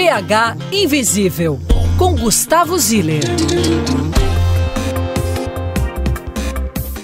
BH Invisível, com Gustavo Ziller.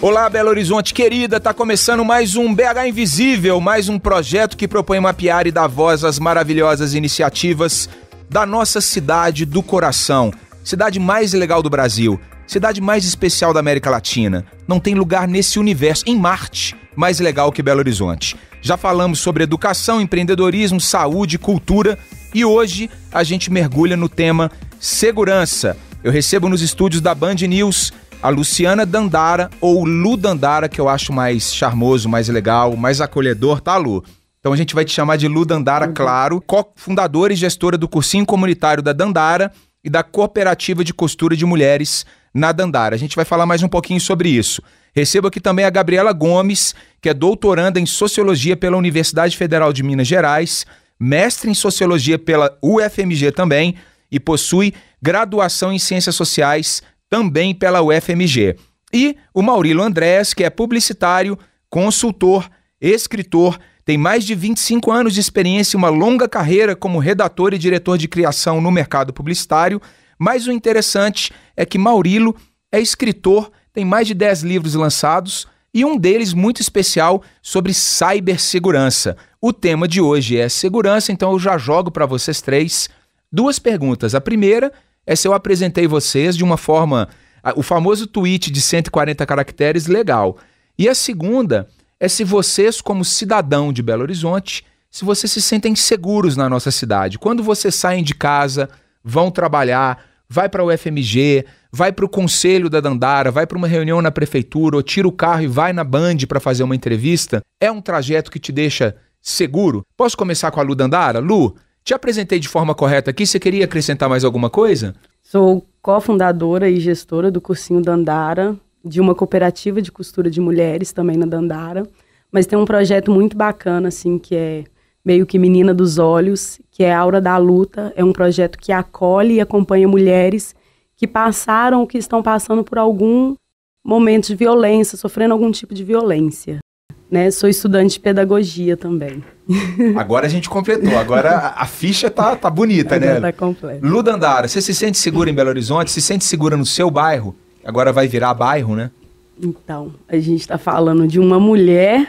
Olá, Belo Horizonte querida, tá começando mais um BH Invisível, mais um projeto que propõe mapear e dar voz às maravilhosas iniciativas da nossa cidade do coração. Cidade mais legal do Brasil, cidade mais especial da América Latina. Não tem lugar nesse universo, em Marte, mais legal que Belo Horizonte. Já falamos sobre educação, empreendedorismo, saúde, cultura e hoje a gente mergulha no tema segurança. Eu recebo nos estúdios da Band News a Luciana Dandara, ou Lu Dandara, que eu acho mais charmoso, mais legal, mais acolhedor, tá, Lu? Então a gente vai te chamar de Lu Dandara, claro, co-fundadora e gestora do cursinho comunitário da Dandara e da cooperativa de costura de mulheres na Dandara. A gente vai falar mais um pouquinho sobre isso. Recebo aqui também a Gabriela Gomes, que é doutoranda em Sociologia pela Universidade Federal de Minas Gerais, mestre em Sociologia pela UFMG também e possui graduação em Ciências Sociais também pela UFMG. E o Maurilo Andrés, que é publicitário, consultor, escritor, tem mais de 25 anos de experiência e uma longa carreira como redator e diretor de criação no mercado publicitário. Mas o interessante é que Maurilo é escritor, tem mais de 10 livros lançados e um deles muito especial sobre cibersegurança. O tema de hoje é segurança, então eu já jogo para vocês três duas perguntas. A primeira é se eu apresentei vocês de uma forma, o famoso tweet de 140 caracteres legal. E a segunda é se vocês, como cidadão de Belo Horizonte, se vocês se sentem seguros na nossa cidade. Quando vocês saem de casa, vão trabalhar, vai para o UFMG, vai para o conselho da Dandara, vai para uma reunião na prefeitura, ou tira o carro e vai na Band para fazer uma entrevista, é um trajeto que te deixa seguro? Posso começar com a Lu Dandara? Lu, te apresentei de forma correta aqui, você queria acrescentar mais alguma coisa? Sou cofundadora e gestora do cursinho Dandara, de uma cooperativa de costura de mulheres também na Dandara, mas tem um projeto muito bacana, assim, que é meio que Menina dos Olhos, que é a Aura da Luta, é um projeto que acolhe e acompanha mulheres que passaram ou que estão passando por algum momento de violência, sofrendo algum tipo de violência. Né? Sou estudante de pedagogia também. Agora a gente completou, agora a ficha tá bonita, agora né? Tá completa. Lu Dandara, você se sente segura em Belo Horizonte? Se sente segura no seu bairro? Agora vai virar bairro, né? Então, a gente está falando de uma mulher,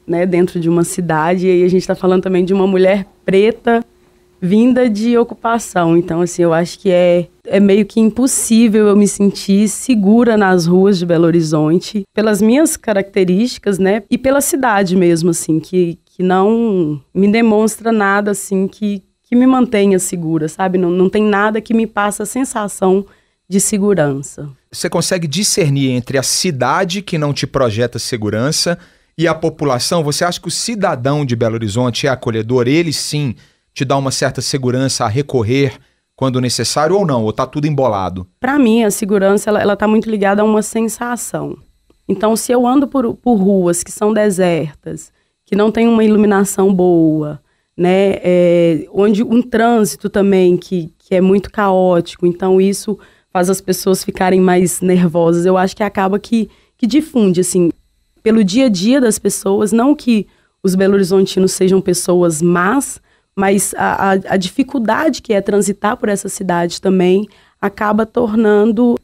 né, dentro de uma cidade, e aí a gente está falando também de uma mulher preta vinda de ocupação. Então, assim, eu acho que é meio que impossível eu me sentir segura nas ruas de Belo Horizonte, pelas minhas características, né, e pela cidade mesmo, assim, que não me demonstra nada, assim, que me mantenha segura, sabe? Não tem nada que me passe a sensação de segurança. Você consegue discernir entre a cidade que não te projeta segurança e a população? Você acha que o cidadão de Belo Horizonte é acolhedor? Ele sim te dá uma certa segurança a recorrer quando necessário ou não? Ou tá tudo embolado? Para mim, a segurança ela tá muito ligada a uma sensação. Então, se eu ando por ruas que são desertas, que não tem uma iluminação boa, né, onde um trânsito também que é muito caótico, então isso faz as pessoas ficarem mais nervosas, eu acho que acaba que difunde, assim, pelo dia a dia das pessoas, não que os belo-horizontinos sejam pessoas más, mas a dificuldade que é transitar por essa cidade também acaba tornando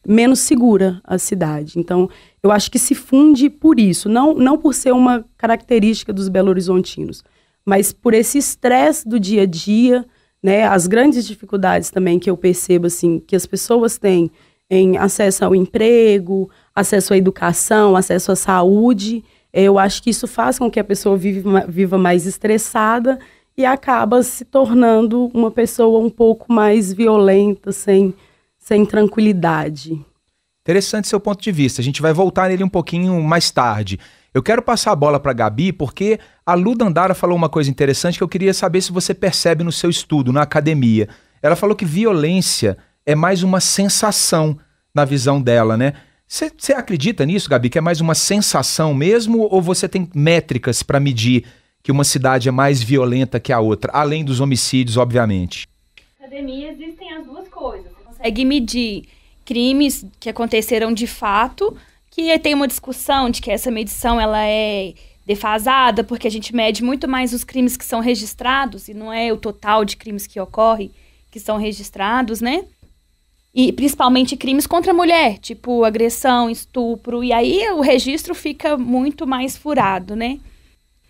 menos segura a cidade. Então, eu acho que se funde por isso, não por ser uma característica dos belo-horizontinos, mas por esse estresse do dia a dia, né, as grandes dificuldades também que eu percebo, assim, que as pessoas têm em acesso ao emprego, acesso à educação, acesso à saúde. Eu acho que isso faz com que a pessoa viva mais estressada e acaba se tornando uma pessoa um pouco mais violenta, sem tranquilidade. Interessante seu ponto de vista. A gente vai voltar nele um pouquinho mais tarde. Eu quero passar a bola para a Gabi, porque a Lu Dandara falou uma coisa interessante que eu queria saber se você percebe no seu estudo, na academia. Ela falou que violência é mais uma sensação na visão dela, né? Você acredita nisso, Gabi, que é mais uma sensação mesmo, ou você tem métricas para medir que uma cidade é mais violenta que a outra, além dos homicídios, obviamente? Na academia existem as duas coisas. Você consegue medir crimes que aconteceram de fato, que tem uma discussão de que essa medição ela é defasada, porque a gente mede muito mais os crimes que são registrados, e não é o total de crimes que ocorrem, que são registrados, né? E principalmente crimes contra a mulher, tipo agressão, estupro, e aí o registro fica muito mais furado, né?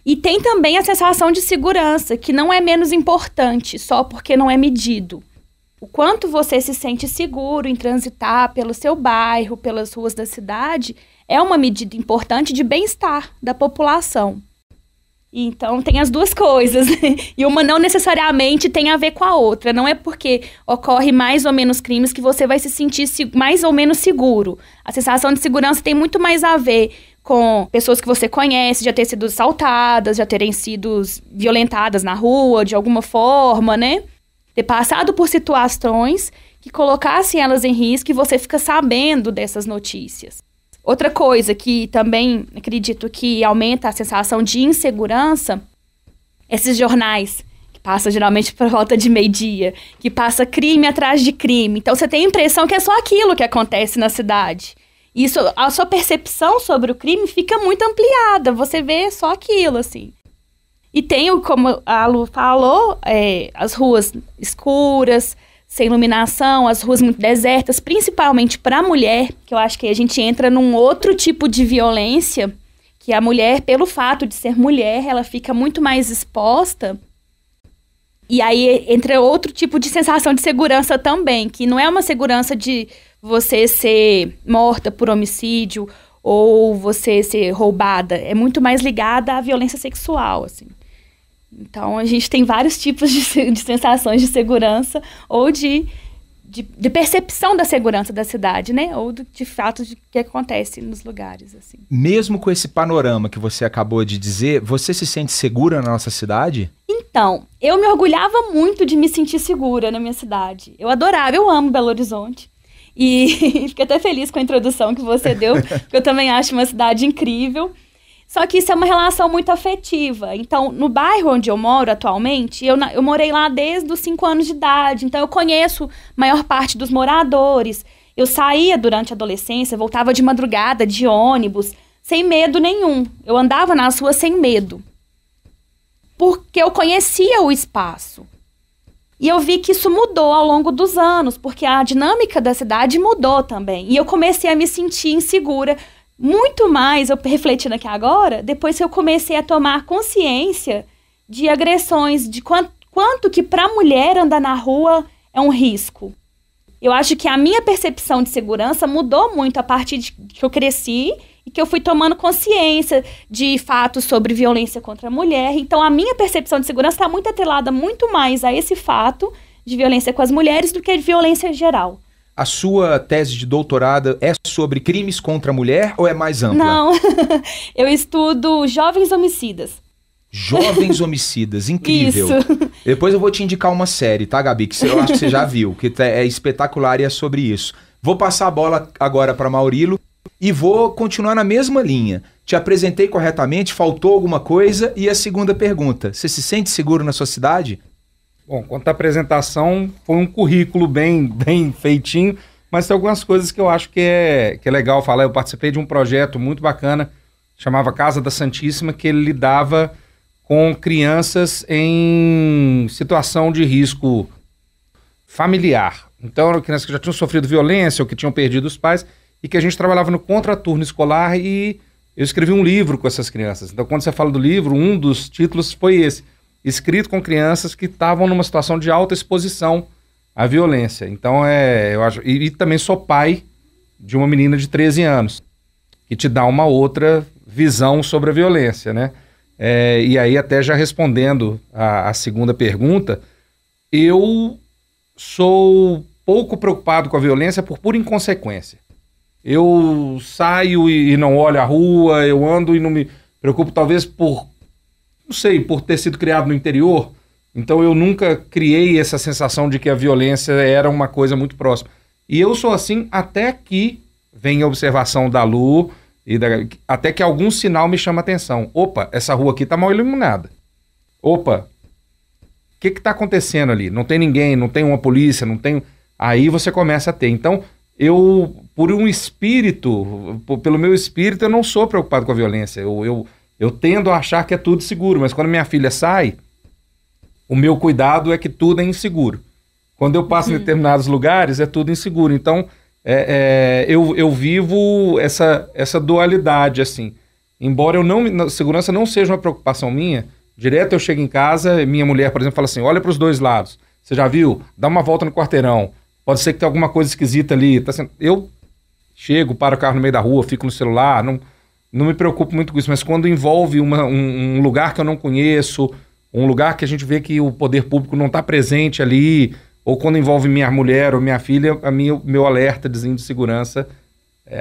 E tem também a sensação de segurança, que não é menos importante, só porque não é medido. O quanto você se sente seguro em transitar pelo seu bairro, pelas ruas da cidade, é uma medida importante de bem-estar da população. Então, tem as duas coisas, né? E uma não necessariamente tem a ver com a outra. Não é porque ocorre mais ou menos crimes que você vai se sentir mais ou menos seguro. A sensação de segurança tem muito mais a ver com pessoas que você conhece, já ter sido assaltadas, já terem sido violentadas na rua de alguma forma, né? Ter passado por situações que colocassem elas em risco e você fica sabendo dessas notícias. Outra coisa que também acredito que aumenta a sensação de insegurança, esses jornais que passam geralmente por volta de meio-dia, que passa crime atrás de crime. Então você tem a impressão que é só aquilo que acontece na cidade. Isso, a sua percepção sobre o crime fica muito ampliada, você vê só aquilo, assim. E tem, como a Lu falou, as ruas escuras, sem iluminação, as ruas muito desertas, principalmente para a mulher, que eu acho que a gente entra num outro tipo de violência, que a mulher, pelo fato de ser mulher, ela fica muito mais exposta. E aí entra outro tipo de sensação de segurança também, que não é uma segurança de você ser morta por homicídio ou você ser roubada, é muito mais ligada à violência sexual, assim. Então, a gente tem vários tipos de sensações de segurança ou de percepção da segurança da cidade, né? Ou de fato de que acontece nos lugares, assim. Mesmo com esse panorama que você acabou de dizer, você se sente segura na nossa cidade? Então, eu me orgulhava muito de me sentir segura na minha cidade. Eu adorava, eu amo Belo Horizonte. E fiquei até feliz com a introdução que você deu, porque eu também acho uma cidade incrível. Só que isso é uma relação muito afetiva. Então, no bairro onde eu moro atualmente, eu morei lá desde os 5 anos de idade. Então, eu conheço a maior parte dos moradores. Eu saía durante a adolescência, voltava de madrugada, de ônibus, sem medo nenhum. Eu andava nas ruas sem medo. Porque eu conhecia o espaço. E eu vi que isso mudou ao longo dos anos, porque a dinâmica da cidade mudou também. E eu comecei a me sentir insegura. Muito mais, eu refletindo aqui agora, depois que eu comecei a tomar consciência de agressões, de quanto que para a mulher andar na rua é um risco. Eu acho que a minha percepção de segurança mudou muito a partir de que eu cresci e que eu fui tomando consciência de fatos sobre violência contra a mulher. Então, a minha percepção de segurança está muito atrelada muito mais a esse fato de violência com as mulheres do que de violência geral. A sua tese de doutorado é sobre crimes contra a mulher ou é mais ampla? Não, eu estudo jovens homicidas. Jovens homicidas, incrível. Isso. Depois eu vou te indicar uma série, tá, Gabi? Que eu acho que você já viu, que é espetacular e é sobre isso. Vou passar a bola agora para Maurilo e vou continuar na mesma linha. Te apresentei corretamente, faltou alguma coisa? E a segunda pergunta, você se sente seguro na sua cidade? Bom, quanto à apresentação, foi um currículo bem feitinho, mas tem algumas coisas que eu acho que é legal falar. Eu participei de um projeto muito bacana, chamava Casa da Santíssima, que ele lidava com crianças em situação de risco familiar. Então, eram crianças que já tinham sofrido violência ou que tinham perdido os pais e que a gente trabalhava no contraturno escolar e eu escrevi um livro com essas crianças. Então, quando você fala do livro, um dos títulos foi esse. Escrito com crianças que estavam numa situação de alta exposição à violência. Então, eu acho... E também sou pai de uma menina de 13 anos, que te dá uma outra visão sobre a violência, né? E aí, até já respondendo a segunda pergunta, eu sou pouco preocupado com a violência por pura inconsequência. Eu saio e não olho a rua, eu ando e não me preocupo, talvez por... Não sei, por ter sido criado no interior, então eu nunca criei essa sensação de que a violência era uma coisa muito próxima. E eu sou assim até que vem a observação da Lu, até que algum sinal me chama a atenção. Opa, essa rua aqui tá mal iluminada. Opa, o que tá acontecendo ali? Não tem ninguém, não tem uma polícia, não tem... Aí você começa a ter. Então, eu, pelo meu espírito, eu não sou preocupado com a violência. Eu Eu tendo a achar que é tudo seguro, mas quando minha filha sai, o meu cuidado é que tudo é inseguro. Quando eu passo em determinados lugares, é tudo inseguro. Então, eu vivo essa dualidade, assim. Embora segurança não seja uma preocupação minha, direto eu chego em casa, minha mulher, por exemplo, fala assim, olha para os dois lados. Você já viu? Dá uma volta no quarteirão. Pode ser que tenha alguma coisa esquisita ali. Eu chego, paro o carro no meio da rua, fico no celular, não me preocupo muito com isso. Mas quando envolve um lugar que eu não conheço, um lugar que a gente vê que o poder público não está presente ali, ou quando envolve minha mulher ou minha filha, meu alertazinho de segurança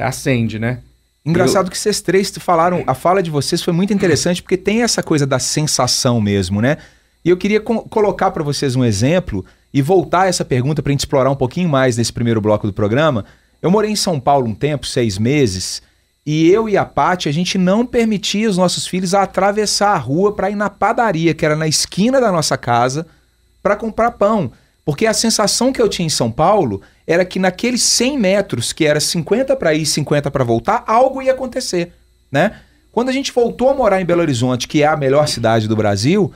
acende, né? Engraçado que vocês três falaram, a fala de vocês foi muito interessante, porque tem essa coisa da sensação mesmo, né? E eu queria colocar para vocês um exemplo e voltar a essa pergunta para a gente explorar um pouquinho mais nesse primeiro bloco do programa. Eu morei em São Paulo um tempo, 6 meses, e eu e a Paty, a gente não permitia os nossos filhos atravessar a rua para ir na padaria, que era na esquina da nossa casa, para comprar pão. Porque a sensação que eu tinha em São Paulo era que naqueles 100 metros, que era 50 para ir e 50 para voltar, algo ia acontecer, né? Quando a gente voltou a morar em Belo Horizonte, que é a melhor cidade do Brasil,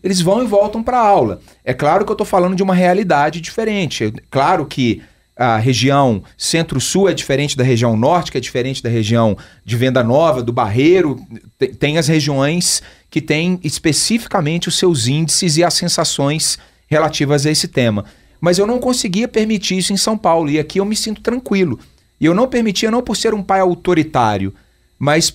eles vão e voltam para a aula. É claro que eu estou falando de uma realidade diferente. É claro que a região centro-sul é diferente da região norte, que é diferente da região de Venda Nova, do Barreiro. Tem as regiões que têm especificamente os seus índices e as sensações relativas a esse tema. Mas eu não conseguia permitir isso em São Paulo, e aqui eu me sinto tranquilo. E eu não permitia não por ser um pai autoritário, mas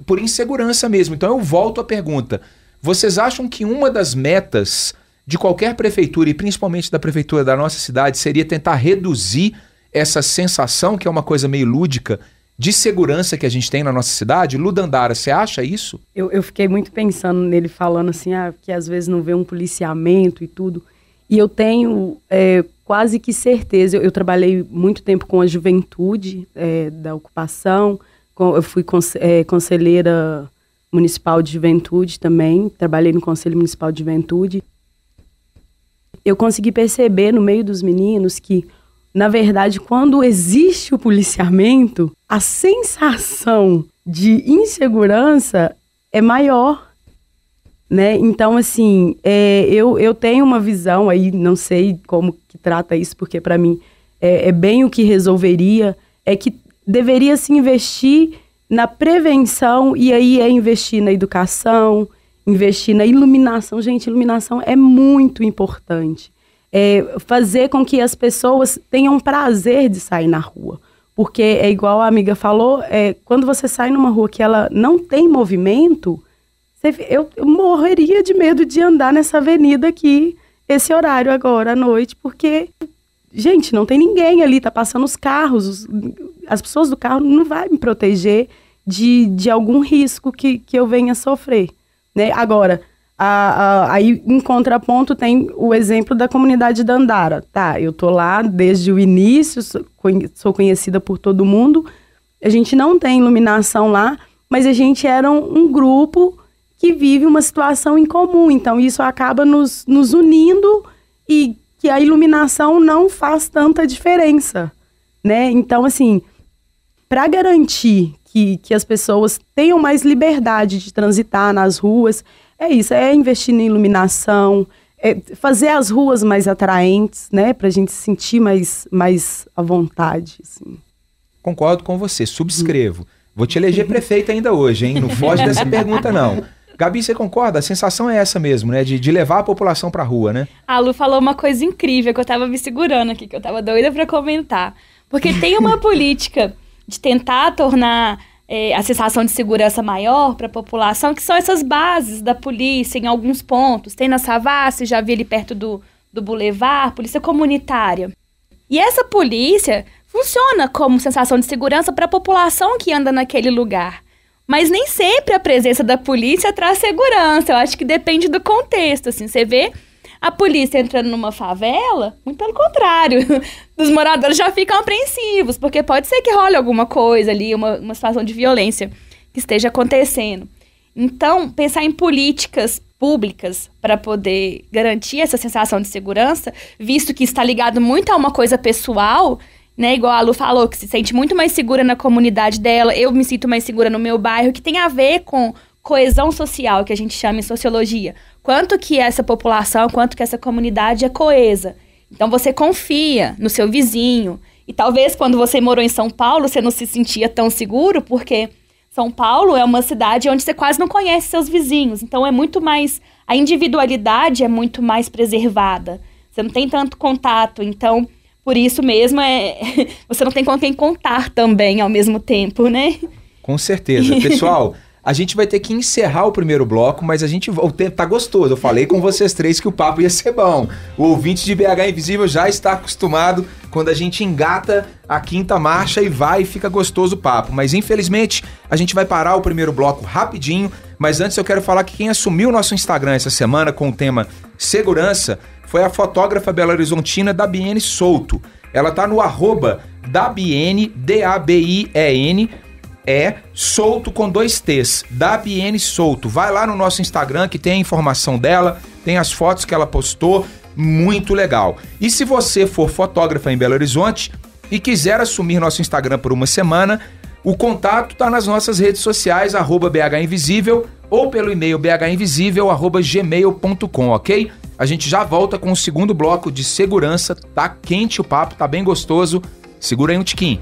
por insegurança mesmo. Então eu volto à pergunta. Vocês acham que uma das metas de qualquer prefeitura, e principalmente da prefeitura da nossa cidade, seria tentar reduzir essa sensação, que é uma coisa meio lúdica, de segurança que a gente tem na nossa cidade? Lu Dandara, você acha isso? Eu fiquei muito pensando nele falando assim, que às vezes não vê um policiamento e tudo. E eu tenho quase que certeza, eu trabalhei muito tempo com a juventude da ocupação, eu fui conselheira municipal de juventude também, trabalhei no Conselho Municipal de Juventude. Eu consegui perceber no meio dos meninos que, na verdade, quando existe o policiamento, a sensação de insegurança é maior, né? Então, assim, eu tenho uma visão aí, não sei como que trata isso, porque para mim é bem o que resolveria, é que deveria se investir na prevenção, e aí investir na educação, investir na iluminação. Gente, iluminação é muito importante. Fazer com que as pessoas tenham prazer de sair na rua. Porque é igual a amiga falou, quando você sai numa rua que ela não tem movimento, eu morreria de medo de andar nessa avenida aqui, esse horário agora à noite, porque, gente, não tem ninguém ali, tá passando os carros, as pessoas do carro não vão me proteger de algum risco que eu venha sofrer, né? Agora, aí em contraponto tem o exemplo da comunidade Dandara. Tá, eu tô lá desde o início, sou conhecida por todo mundo, a gente não tem iluminação lá, mas a gente era um grupo que vive uma situação em comum, então isso acaba nos unindo, e que a iluminação não faz tanta diferença, né? Então, assim, para garantir que as pessoas tenham mais liberdade de transitar nas ruas, investir na iluminação, fazer as ruas mais atraentes, né? Pra gente se sentir mais à vontade, assim. Concordo com você, subscrevo. Vou te eleger prefeita ainda hoje, hein? Não foge dessa pergunta, não. Gabi, você concorda? A sensação é essa mesmo, né? De levar a população pra rua, né? A Lu falou uma coisa incrível que eu tava me segurando aqui, que eu tava doida pra comentar. Porque tem uma política de tentar tornar a sensação de segurança maior para a população, que são essas bases da polícia em alguns pontos. Tem na Savassi, já vi ali perto do Boulevard, polícia comunitária. E essa polícia funciona como sensação de segurança para a população que anda naquele lugar. Mas nem sempre a presença da polícia traz segurança. Eu acho que depende do contexto, assim. Você vê a polícia entrando numa favela, muito pelo contrário. Os moradores já ficam apreensivos, porque pode ser que role alguma coisa ali, uma situação de violência que esteja acontecendo. Então, pensar em políticas públicas para poder garantir essa sensação de segurança, visto que está ligado muito a uma coisa pessoal, né? Igual a Lu falou, que se sente muito mais segura na comunidade dela, eu me sinto mais segura no meu bairro, que tem a ver com coesão social, que a gente chama em sociologia. Quanto que essa população, quanto que essa comunidade é coesa. Então, você confia no seu vizinho. E talvez quando você morou em São Paulo, você não se sentia tão seguro, porque São Paulo é uma cidade onde você quase não conhece seus vizinhos. Então, é muito mais... A individualidade é muito mais preservada. Você não tem tanto contato. Então, por isso mesmo, você não tem com quem contar também ao mesmo tempo, né? Com certeza. Pessoal, a gente vai ter que encerrar o primeiro bloco, mas o tempo tá gostoso. Eu falei com vocês três que o papo ia ser bom. O ouvinte de BH Invisível já está acostumado quando a gente engata a quinta marcha e vai e fica gostoso o papo. Mas infelizmente a gente vai parar o primeiro bloco rapidinho. Mas antes eu quero falar que quem assumiu o nosso Instagram essa semana com o tema segurança foi a fotógrafa belo-horizontina Dabiene Souto. Ela tá no @Dabiene, Dabiene, Souto com 2 T's, Dabiene Souto. Vai lá no nosso Instagram que tem a informação dela, tem as fotos que ela postou, muito legal. E se você for fotógrafa em Belo Horizonte e quiser assumir nosso Instagram por uma semana, o contato tá nas nossas redes sociais, @BHInvisível ou pelo e-mail bhinvisível@gmail.com, ok? A gente já volta com o segundo bloco de segurança, tá quente o papo, tá bem gostoso, segura aí um tiquinho.